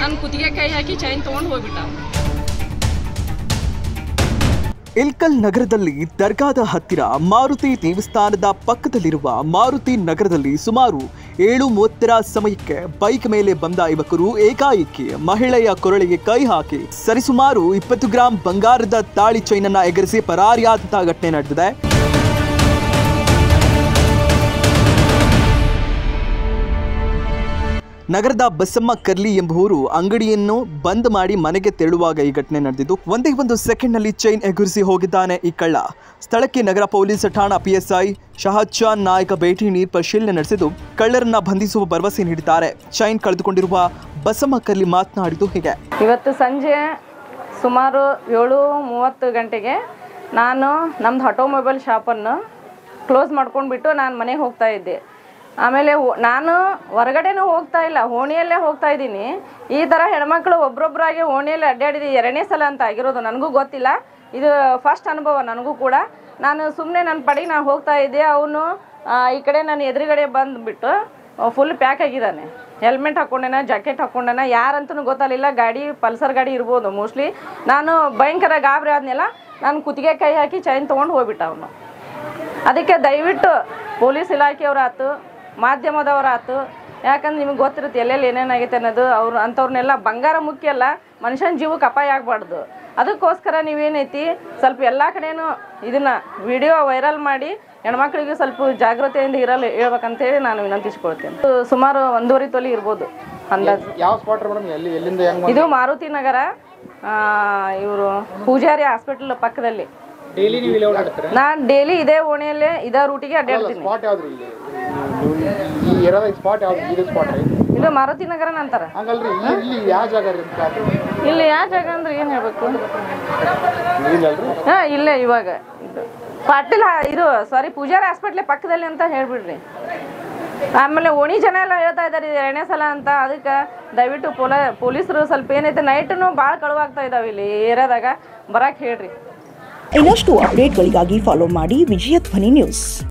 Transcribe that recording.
ನನ್ನ ಕುತ್ತಿಗೆ ಕೈ ಹಾಕಿ ಚೈನ್ ತೊಗೊಂಡು ಹೋಗ್ಬಿಟ್ಟ. ಇಲ್ಕಲ್ ನಗರದಲ್ಲಿ ದರ್ಗಾದ ಹತ್ತಿರ ಮಾರುತಿ ದೇವಸ್ಥಾನದ ಪಕ್ಕದಲ್ಲಿರುವ ಮಾರುತಿ ನಗರದಲ್ಲಿ ಸುಮಾರು 7:30 ಸಮಯಕ್ಕೆ ಬೈಕ್ ಮೇಲೆ ಬಂದ ಯುವಕರು ಏಕಾಏಕಿ ಮಹಿಳೆಯ ಕೊರಳಿಗೆ ಕೈ ಹಾಕಿ ಸರಿಸುಮಾರು 20 ಗ್ರಾಂ ಬಂಗಾರದ ತಾಳಿ ಚೈನ್ ಅನ್ನು ಎಗರಿಸಿ ಪರಾರಿಯಾದಂತಹ ಘಟನೆ ನಡೆದಿದೆ. ನಗರದ ಬಸಮ್ಮ ಕರ್ಲಿ ಎಂಬುವರು ಅಂಗಡಿಯನ್ನು ಬಂದ್ ಮಾಡಿ ಮನೆಗೆ ತೆರಳುವಾಗ ಈ ಘಟನೆ ನಡೆದಿದ್ದು. ಒಂದೇ ಒಂದು ಸೆಕೆಂಡ್ನಲ್ಲಿ ಚೈನ್ ಎಗುರಿಸಿ ಹೋಗಿದ್ದಾನೆ ಈ ಕಳ್ಳ. ಸ್ಥಳಕ್ಕೆ ನಗರ ಪೊಲೀಸ್ ಠಾಣಾ PSI ಶಹಜಾನ್ ನಾಯಕ ಭೇಟಿ ನೀಡಿ ಪರಿಶೀಲನೆ ನಡೆಸಿದ್ದು ಕಳ್ಳರನ್ನ ಬಂಧಿಸುವ ಭರವಸೆ ನೀಡಿದ್ದಾರೆ. ಚೈನ್ ಕಳೆದುಕೊಂಡಿರುವ ಬಸಮ್ಮ ಕರ್ಲಿ ಮಾತನಾಡಿದ್ದು ಹೀಗೆ. ಇವತ್ತು ಸಂಜೆ ಸುಮಾರು 7:30 ಗಂಟೆಗೆ ನಾನು ನಮ್ದು ಆಟೋಮೊಬೈಲ್ ಶಾಪನ್ನು ಕ್ಲೋಸ್ ಮಾಡ್ಕೊಂಡ್ಬಿಟ್ಟು ನಾನು ಮನೆಗೆ ಹೋಗ್ತಾ ಇದ್ದೆ. ಆಮೇಲೆ ನಾನು ಹೊರಗಡೆನೂ ಹೋಗ್ತಾ ಇಲ್ಲ, ಓಣಿಯಲ್ಲೇ ಹೋಗ್ತಾ ಇದ್ದೀನಿ. ಈ ಥರ ಹೆಣ್ಮಕ್ಳು ಒಬ್ರೊಬ್ಬರಾಗಿ ಓಣಿಯಲ್ಲಿ ಅಡ್ಡಾಡಿದ್ದು 2ನೇ ಸಲ ಅಂತ ಆಗಿರೋದು. ನನಗೂ ಗೊತ್ತಿಲ್ಲ, ಇದು ಫಸ್ಟ್ ಅನುಭವ ನನಗೂ ಕೂಡ. ನಾನು ಸುಮ್ಮನೆ ನನ್ನ ಪಡೆಗೆ ನಾನು ಹೋಗ್ತಾ ಇದ್ದೆ. ಅವನು ಈ ಕಡೆ ನಾನು ಎದುರುಗಡೆ ಬಂದುಬಿಟ್ಟು ಫುಲ್ ಪ್ಯಾಕ್ ಆಗಿದ್ದಾನೆ. ಹೆಲ್ಮೆಟ್ ಹಾಕ್ಕೊಂಡೇನ, ಜಾಕೆಟ್ ಹಾಕ್ಕೊಂಡೇನ, ಯಾರಂತೂ ಗೊತ್ತಾಗಲಿಲ್ಲ. ಗಾಡಿ ಪಲ್ಸರ್ ಗಾಡಿ ಇರ್ಬೋದು ಮೋಸ್ಟ್ಲಿ. ನಾನು ಭಯಂಕರ ಗಾಬರಿ ಆದ್ನೆಲ್ಲ. ನಾನು ಕುತ್ತಿಗೆ ಕೈ ಹಾಕಿ ಚೈನ್ ತೊಗೊಂಡು ಹೋಗ್ಬಿಟ್ಟ ಅವನು. ಅದಕ್ಕೆ ದಯವಿಟ್ಟು ಪೊಲೀಸ್ ಇಲಾಖೆಯವರಾಯ್ತು, ಮಾಧ್ಯಮದವರಾಯ್ತು, ಯಾಕಂದ್ರೆ ನಿಮಗೆ ಗೊತ್ತಿರುತ್ತೆ ಎಲ್ಲೆಲ್ಲಿ ಏನೇನಾಗೈತೆ ಅನ್ನೋದು. ಅವರು ಅಂಥವ್ರನ್ನೆಲ್ಲ ಬಂಗಾರ ಮುಖ್ಯ ಅಲ್ಲ, ಮನುಷ್ಯನ ಜೀವಕ್ಕೆ ಅಪಾಯ ಆಗಬಾರ್ದು. ಅದಕ್ಕೋಸ್ಕರ ನೀವೇನೈತಿ ಸ್ವಲ್ಪ ಎಲ್ಲ ಕಡೆಯೂ ಇದನ್ನು ವಿಡಿಯೋ ವೈರಲ್ ಮಾಡಿ ಹೆಣ್ಮಕ್ಳಿಗೆ ಸ್ವಲ್ಪ ಜಾಗೃತಿಯಿಂದ ಹೇಳ್ಬೇಕಂತೇಳಿ ನಾನು ವಿನಂತಿಸ್ಕೊಳ್ತೇನೆ. ಸುಮಾರು 1.5 ತೊಲೆ ಇರ್ಬೋದು ಅಂದಾಜು. ಯಾವ ಸ್ಪಾಟ್ ಎಲ್ಲಿಂದ? ಇದು ಮಾರುತಿ ನಗರ, ಇವರು ಪೂಜಾರಿ ಹಾಸ್ಪಿಟಲ್ ಪಕ್ಕದಲ್ಲಿ. ನಾನು ಡೈಲಿ ಇದೇ ಓಣಿಯಲ್ಲೇ ಇದೇ ರೂಟಿಗೆ ಅಡ್ಡಾಡ್ತೀನಿ. ಇದು ಮಾರುತಿ ನಗರ ಅಂತಾರೆ. ಇಲ್ಲಿ ಯಾವ ಜಾಗ ಅಂದ್ರೆ ಏನ್ ಹೇಳ್ಬೇಕು? ಹಾ, ಇಲ್ಲೇ ಇವಾಗ ಪಾಟೀಲ್ ಇದು ಸಾರಿ ಪೂಜಾರಿ ಹಾಸ್ಪಿಟ್ಲ್ ಪಕ್ಕದಲ್ಲಿ ಅಂತ ಹೇಳ್ಬಿಡ್ರಿ. ಆಮೇಲೆ ಓಣಿ ಜನ ಎಲ್ಲ ಹೇಳ್ತಾ ಇದ್ದಾರೆ 2ನೇ ಸಲ ಅಂತ. ಅದಕ್ಕೆ ದಯವಿಟ್ಟು ಪೊಲೀಸರು ಸ್ವಲ್ಪ ಏನೈತೆ ನೈಟ್ನು ಭಾಳ ಕಳುವಾಗ್ತಾ ಇದಾವೆ ಇಲ್ಲಿ ಏರಿಯಾದಾಗ, ಬರಕ್ಕೆ ಹೇಳ್ರಿ. ಇನ್ನಷ್ಟು ಅಪ್ಡೇಟ್ಗಳಿಗಾಗಿ ಫಾಲೋ ಮಾಡಿ ವಿಜಯ ಧ್ವನಿ ನ್ಯೂಸ್.